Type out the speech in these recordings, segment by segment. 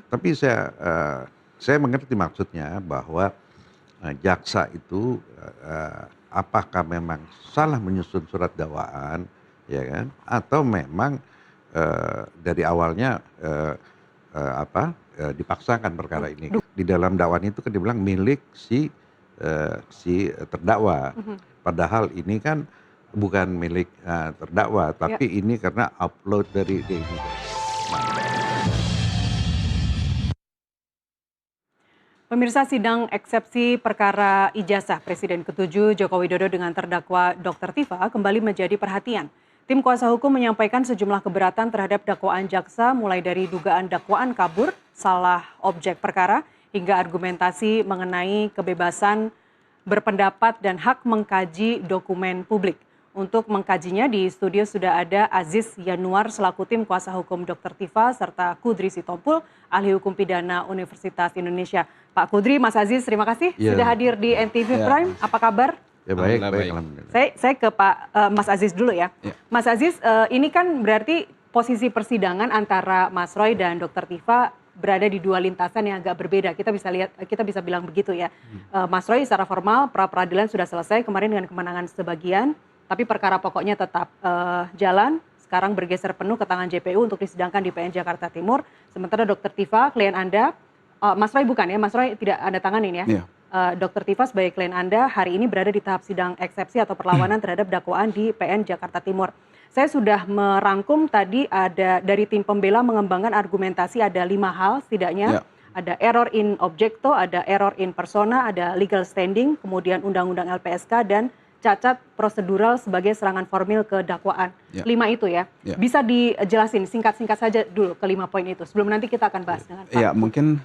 Tapi saya mengerti maksudnya bahwa, jaksa itu, apakah memang salah menyusun surat dakwaan, ya kan, atau memang, dari awalnya, dipaksakan perkara ini. Di dalam dakwaan itu kan dibilang milik si terdakwa. Padahal ini kan bukan milik, terdakwa, Ya. tapi ini karena upload dari ini. Pemirsa, sidang eksepsi perkara ijazah Presiden ke-7 Joko Widodo dengan terdakwa Dr. Tifa kembali menjadi perhatian. Tim kuasa hukum menyampaikan sejumlah keberatan terhadap dakwaan jaksa mulai dari dugaan dakwaan kabur, salah objek perkara, hingga argumentasi mengenai kebebasan berpendapat dan hak mengkaji dokumen publik. Untuk mengkajinya di studio sudah ada Aziz Yanuar selaku tim kuasa hukum Dr. Tifa serta Kudri Sitompul, ahli hukum pidana Universitas Indonesia. Pak Kudri, Mas Aziz, terima kasih sudah hadir di NTV Prime. Apa kabar? Ya baik, alhamdulillah. Saya ke Pak Mas Aziz dulu ya. Mas Aziz, ini kan berarti posisi persidangan antara Mas Roy dan Dr. Tifa berada di dua lintasan yang agak berbeda. Kita bisa bilang begitu ya. Mas Roy secara formal pra peradilan sudah selesai kemarin dengan kemenangan sebagian, tapi perkara pokoknya tetap jalan. Sekarang bergeser penuh ke tangan JPU untuk disidangkan di PN Jakarta Timur. Sementara Dr. Tifa, klien Anda, Mas Roy bukan ya, Mas Roy tidak Anda tanganin ya. Dr. Tifa sebagai klien Anda hari ini berada di tahap sidang eksepsi atau perlawanan terhadap dakwaan di PN Jakarta Timur. Saya sudah merangkum tadi ada dari tim pembela mengembangkan argumentasi ada 5 hal setidaknya. Ada error in objecto, ada error in persona, ada legal standing, kemudian undang-undang LPSK dan cacat prosedural sebagai serangan formil ke dakwaan. 5 itu ya. Bisa dijelasin singkat-singkat saja dulu ke 5 poin itu. Sebelum nanti kita akan bahas dengan Pak. Ya, mungkin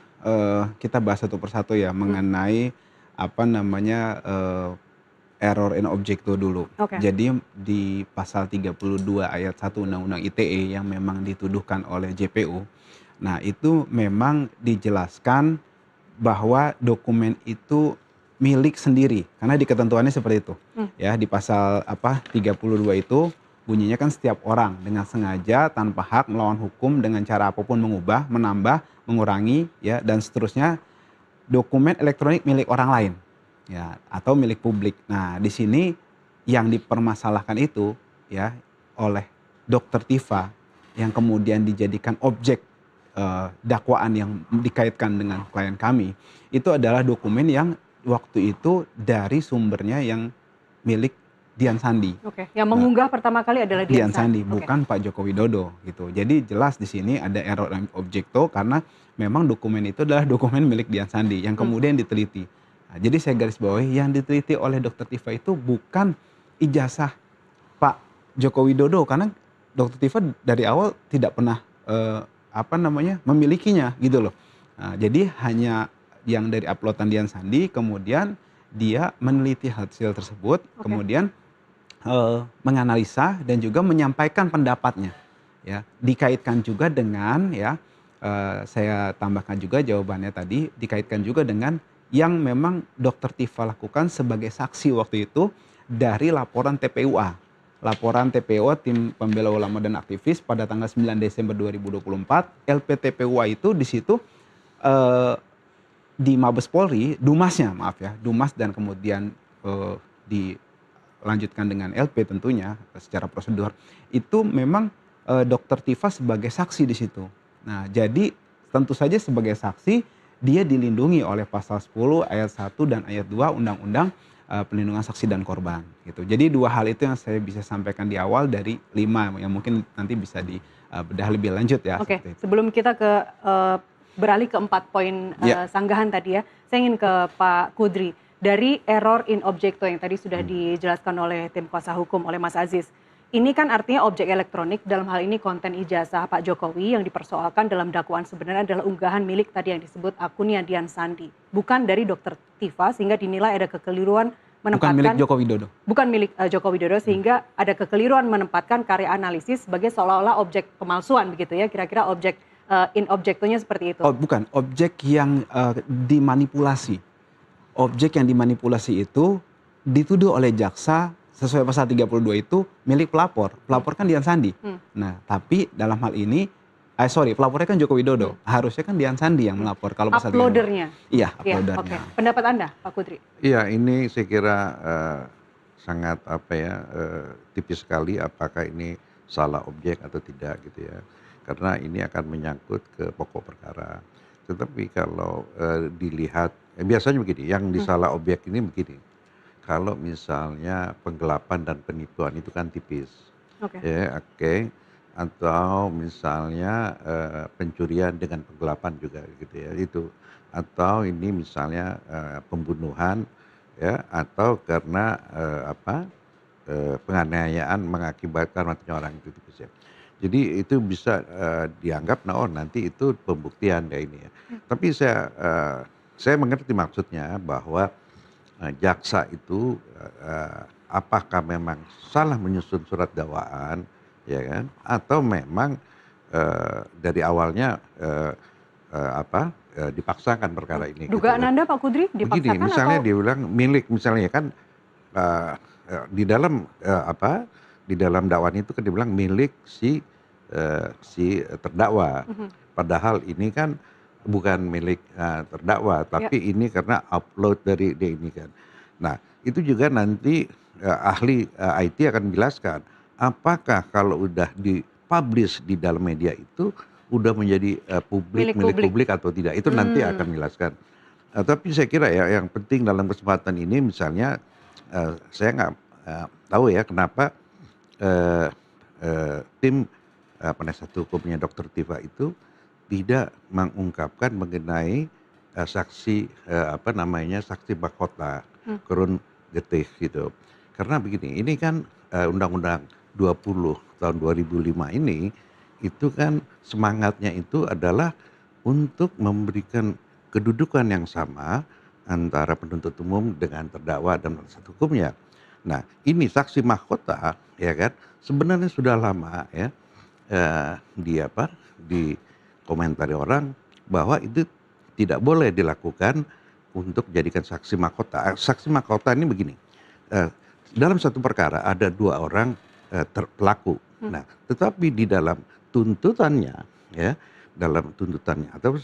kita bahas satu persatu ya mengenai error in objecto dulu. Jadi di pasal 32 ayat 1 Undang-Undang ITE yang memang dituduhkan oleh JPU. Nah, itu memang dijelaskan bahwa dokumen itu milik sendiri karena di ketentuannya seperti itu. Ya, di pasal 32 itu bunyinya kan setiap orang dengan sengaja tanpa hak melawan hukum dengan cara apapun mengubah, menambah, mengurangi ya dan seterusnya dokumen elektronik milik orang lain ya atau milik publik. Nah, di sini yang dipermasalahkan itu ya oleh Dr. Tifa yang kemudian dijadikan objek dakwaan yang dikaitkan dengan klien kami itu adalah dokumen yang waktu itu dari sumbernya yang milik Dian Sandi. Yang mengunggah pertama kali adalah Dian Sandi, bukan Pak Joko Widodo gitu. Jadi jelas di sini ada error in objecto karena memang dokumen itu adalah dokumen milik Dian Sandi yang kemudian diteliti. Nah, jadi saya garis bawahi yang diteliti oleh Dr. Tifa itu bukan ijazah Pak Joko Widodo karena Dr. Tifa dari awal tidak pernah memilikinya gitu loh. Nah, jadi hanya yang dari uploadan Dian Sandi, kemudian dia meneliti hasil tersebut, kemudian menganalisa dan juga menyampaikan pendapatnya. Ya, dikaitkan juga dengan saya tambahkan juga jawabannya tadi dikaitkan juga dengan yang memang Dr. Tifa lakukan sebagai saksi waktu itu dari laporan TPUA. Laporan TPUA Tim Pembela Ulama dan Aktivis pada tanggal 9 Desember 2024, LPTPUA itu di situ di Mabes Polri, Dumas dan kemudian dilanjutkan dengan LP tentunya secara prosedur. Itu memang Dr. Tifa sebagai saksi di situ. Nah, jadi tentu saja sebagai saksi dia dilindungi oleh pasal 10 ayat 1 dan ayat 2 Undang-Undang Pelindungan Saksi dan Korban gitu. Jadi 2 hal itu yang saya bisa sampaikan di awal dari 5 yang mungkin nanti bisa dibedah lebih lanjut ya. Sebelum kita beralih ke 4 poin sanggahan tadi ya. Saya ingin ke Pak Kudri. Dari error in objecto yang tadi sudah dijelaskan oleh tim kuasa hukum oleh Mas Aziz. Ini kan artinya objek elektronik dalam hal ini konten ijazah Pak Jokowi yang dipersoalkan dalam dakwaan sebenarnya adalah unggahan milik tadi yang disebut akunnya Dian Sandi. Bukan dari Dr. Tifa sehingga dinilai ada kekeliruan menempatkan. Bukan milik Joko Widodo. Bukan milik Joko Widodo sehingga ada kekeliruan menempatkan karya analisis sebagai seolah-olah objek pemalsuan begitu ya. Kira-kira objek in objectonya seperti itu. Bukan, objek yang dimanipulasi. Objek yang dimanipulasi itu dituduh oleh jaksa sesuai pasal 32 itu milik pelapor. Pelapor kan Dian Sandi. Nah, tapi dalam hal ini pelapornya kan Joko Widodo. Harusnya kan Dian Sandi yang melapor kalau pasal 32. Uploadernya. Iya, Ya, uploadernya. oke. Pendapat Anda, Pak Kudri? Iya, ini saya kira sangat tipis sekali apakah ini salah objek atau tidak gitu ya. Karena ini akan menyangkut ke pokok perkara. Tetapi kalau dilihat, biasanya begini, yang disalah objek ini begini. Kalau misalnya penggelapan dan penipuan itu kan tipis. Oke. Ya, oke. Atau misalnya pencurian dengan penggelapan juga gitu ya, itu. Atau ini misalnya pembunuhan ya, atau karena penganiayaan mengakibatkan matinya orang itu tipis ya. Jadi itu bisa dianggap nanti itu pembuktian ya ini ya. Tapi saya mengerti maksudnya bahwa jaksa itu apakah memang salah menyusun surat dakwaan, ya kan? Atau memang dari awalnya dipaksakan perkara ini. Dugaan gitu ya. Anda, Pak Kudri, dipaksakan Begini, misalnya atau? dia bilang milik, misalnya kan di dalam di dalam dakwaan itu kan dibilang milik si terdakwa. Padahal ini kan bukan milik terdakwa, tapi ini karena upload dari dia ini kan. Nah, itu juga nanti ahli IT akan menjelaskan apakah kalau udah dipublish di dalam media itu udah menjadi milik publik atau tidak. Itu nanti akan menjelaskan. Tapi saya kira ya yang penting dalam kesempatan ini misalnya saya nggak tahu ya kenapa tim penasihat hukumnya Dr. Tifa itu tidak mengungkapkan mengenai saksi saksi mahkota Kurun Getih gitu. Karena begini, ini kan Undang-Undang 20 tahun 2005 ini itu kan semangatnya itu adalah untuk memberikan kedudukan yang sama antara penuntut umum dengan terdakwa dan penasihat hukumnya. Nah, ini saksi mahkota ya kan sebenarnya sudah lama ya di komentari orang bahwa itu tidak boleh dilakukan untuk jadikan saksi mahkota. Saksi mahkota ini begini, dalam satu perkara ada dua orang pelaku. Nah, tetapi di dalam tuntutannya atau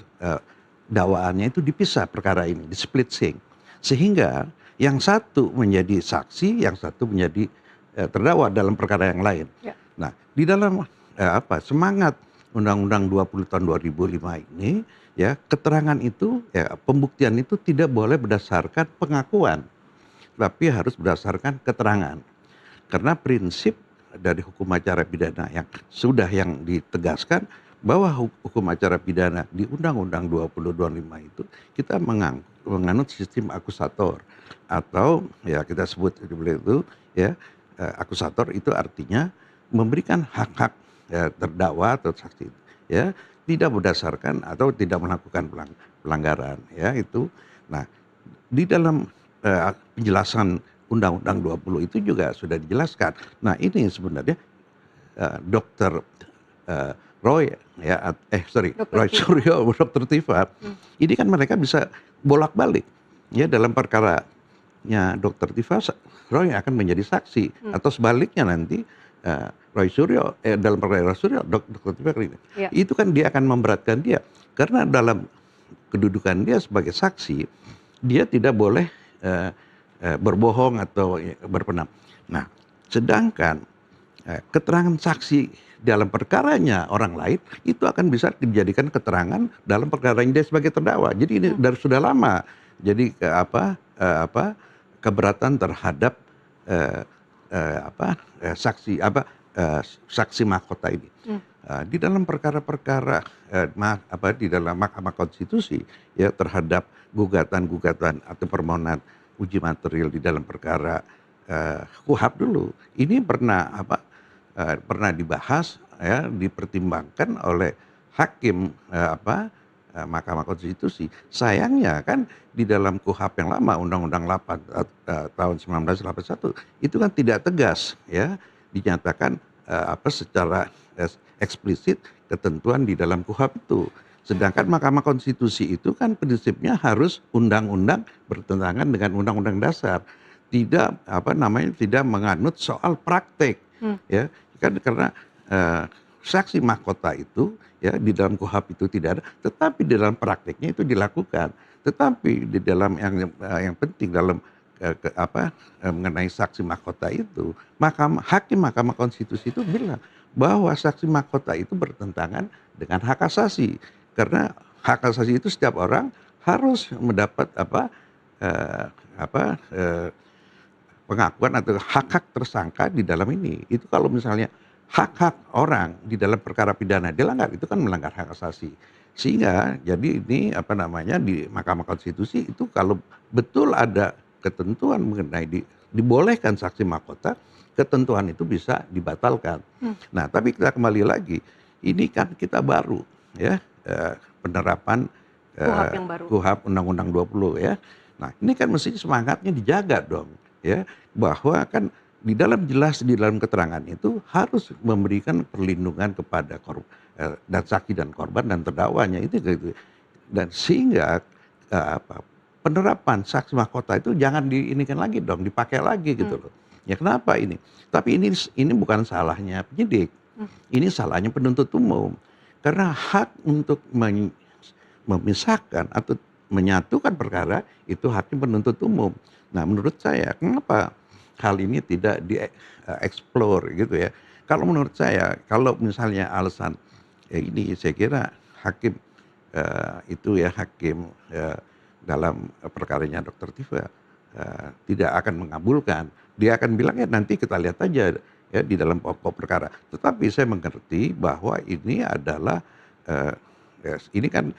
dakwaannya itu dipisah perkara ini, di splitsing, sehingga yang satu menjadi saksi, yang satu menjadi terdakwa dalam perkara yang lain. Ya. Nah, di dalam semangat Undang-Undang 20 tahun 2005 ini ya, keterangan itu ya, pembuktian itu tidak boleh berdasarkan pengakuan, tapi harus berdasarkan keterangan. Karena prinsip dari hukum acara pidana yang ditegaskan bahwa hukum acara pidana di Undang-Undang 20 25 itu kita menganut sistem akusator, atau ya kita sebut itu ya, akusator itu artinya memberikan hak-hak terdakwa atau saksi ya tidak berdasarkan atau tidak melakukan pelanggaran ya itu. Nah, di dalam penjelasan Undang-Undang 20 itu juga sudah dijelaskan. Nah, ini sebenarnya Dr. Roy Suryo, Dr. Tifa, ini kan mereka bisa bolak-balik ya dalam perkaranya Dr. Tifa, Roy akan menjadi saksi atau sebaliknya nanti Roy Suryo dalam perkara Roy Suryo, Dr. Tifa ini. Ya. Itu kan dia akan memberatkan dia karena dalam kedudukan dia sebagai saksi dia tidak boleh berbohong atau berpenam. Nah, sedangkan keterangan saksi dalam perkaranya orang lain itu akan bisa dijadikan keterangan dalam perkara dia sebagai terdakwa. Jadi ini dari sudah lama. Jadi keberatan terhadap saksi mahkota ini. Di dalam perkara-perkara di dalam Mahkamah Konstitusi ya terhadap gugatan-gugatan atau permohonan uji material di dalam perkara KUHAP dulu ini pernah dibahas ya, dipertimbangkan oleh hakim Mahkamah Konstitusi. Sayangnya kan di dalam KUHAP yang lama Undang-Undang 8 tahun 1981 itu kan tidak tegas ya dinyatakan secara eksplisit ketentuan di dalam KUHAP itu. Sedangkan Mahkamah Konstitusi itu kan prinsipnya harus undang-undang bertentangan dengan undang-undang dasar. Tidak tidak menganut soal praktek ya. Kan karena saksi mahkota itu ya di dalam KUHP itu tidak ada, tetapi di dalam prakteknya itu dilakukan. Tetapi di dalam yang penting dalam mengenai saksi mahkota itu, hakim Mahkamah Konstitusi itu bilang bahwa saksi mahkota itu bertentangan dengan hak asasi. Karena hak asasi itu setiap orang harus mendapat pengakuan atau hak-hak tersangka di dalam ini. Itu kalau misalnya hak-hak orang di dalam perkara pidana dilanggar, itu kan melanggar hak asasi. Sehingga jadi ini di Mahkamah Konstitusi itu kalau betul ada ketentuan mengenai dibolehkan saksi mahkota, ketentuan itu bisa dibatalkan. Nah, tapi kita kembali lagi, ini kan kita baru ya penerapan KUHP yang baru. KUHP Undang-Undang 20 ya. Nah, ini kan mesti semangatnya dijaga dong ya, bahwa kan di dalam keterangan itu harus memberikan perlindungan kepada dan saksi dan korban dan terdakwanya itu gitu. Dan sehingga penerapan saksi mahkota itu jangan diinikan lagi dong, dipakai lagi gitu loh. Ya kenapa ini? Tapi ini bukan salahnya penyidik. Ini salahnya penuntut umum. Karena hak untuk memisahkan atau menyatukan perkara itu haknya penuntut umum. Nah, menurut saya kenapa hal ini tidak dieksplor gitu ya. Kalau menurut saya, kalau misalnya alasan ini saya kira hakim dalam perkaranya Dr. Tifa tidak akan mengabulkan. Dia akan bilang ya nanti kita lihat aja ya di dalam pokok perkara. Tetapi saya mengerti bahwa ini adalah ini kan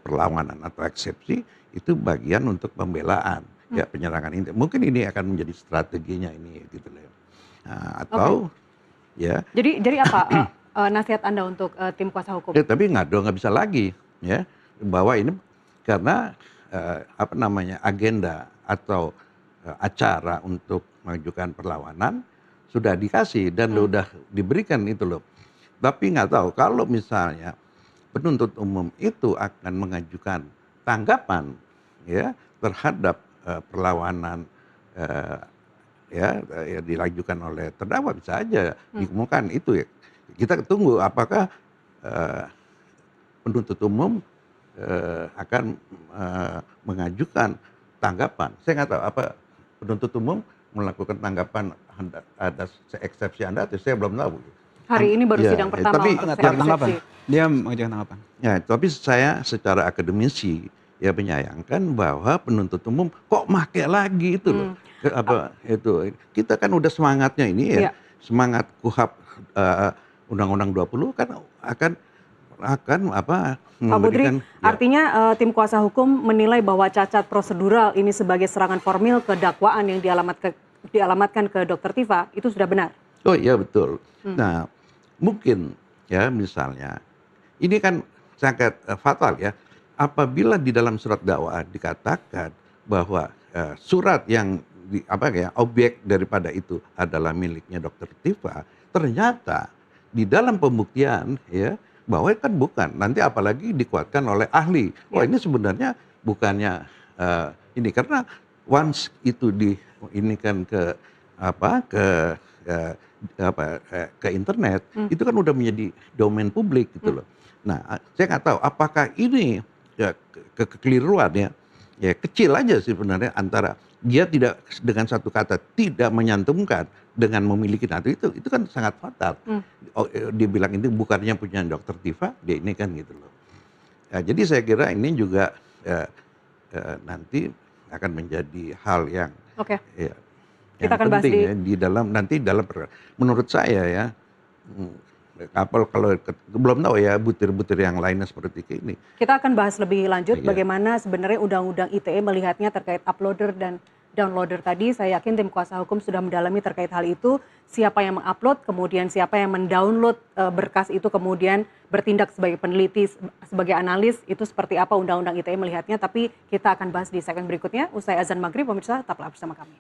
perlawanan atau eksepsi itu bagian untuk pembelaan ya penyerangan ini. Mungkin ini akan menjadi strateginya ini gitu loh. Atau ya. Jadi apa nasihat Anda untuk tim kuasa hukum? Ya, tapi nggak bisa lagi ya bahwa ini karena agenda atau acara untuk mengajukan perlawanan sudah dikasih dan sudah diberikan itu loh. Tapi nggak tahu kalau misalnya penuntut umum itu akan mengajukan tanggapan ya terhadap perlawanan dilajukan oleh terdakwa, bisa aja dikemukakan itu ya. Kita tunggu apakah penuntut umum akan mengajukan tanggapan. Saya nggak tahu apa penuntut umum melakukan tanggapan ada eksepsi Anda, atau saya belum tahu. Hari ini baru sidang pertama tapi untuk tanggapan. Dia mengajukan tanggapan. Ya, tapi saya secara akademisi ya menyayangkan bahwa penuntut umum kok make lagi itu loh. Itu kita kan udah semangatnya ini ya. Semangat KUHP Undang-Undang 20 kan akan Pak Budri, artinya tim kuasa hukum menilai bahwa cacat prosedural ini sebagai serangan formil ke dakwaan yang dialamatkan ke Dr. Tifa itu sudah benar? Oh iya betul. Nah mungkin ya misalnya ini kan sangat fatal ya apabila di dalam surat dakwaan dikatakan bahwa surat yang objek daripada itu adalah miliknya Dr. Tifa, ternyata di dalam pembuktian ya bahwa kan bukan, nanti apalagi dikuatkan oleh ahli. Wah ini sebenarnya bukannya ini karena once itu diinikan ke internet itu kan udah menjadi domain publik gitu loh. Nah saya nggak tahu apakah ini ya, kekeliruan ya kecil aja sih sebenarnya antara dia tidak dengan satu kata tidak menyantumkan dengan memiliki itu kan sangat fatal. Dia bilang ini bukannya punya Dr. Tifa, dia ini kan gitu loh. Ya, jadi saya kira ini juga nanti akan menjadi hal yang kita akan bahas dalam menurut saya ya kalau belum tahu ya butir-butir yang lainnya seperti ini. Kita akan bahas lebih lanjut bagaimana sebenarnya Undang-Undang ITE melihatnya terkait uploader dan downloader tadi. Saya yakin tim kuasa hukum sudah mendalami terkait hal itu. Siapa yang mengupload, kemudian siapa yang mendownload berkas itu, kemudian bertindak sebagai peneliti, sebagai analis, itu seperti apa Undang-Undang ITE melihatnya. Tapi kita akan bahas di segmen berikutnya. Usai azan maghrib, pemirsa tetaplah bersama kami.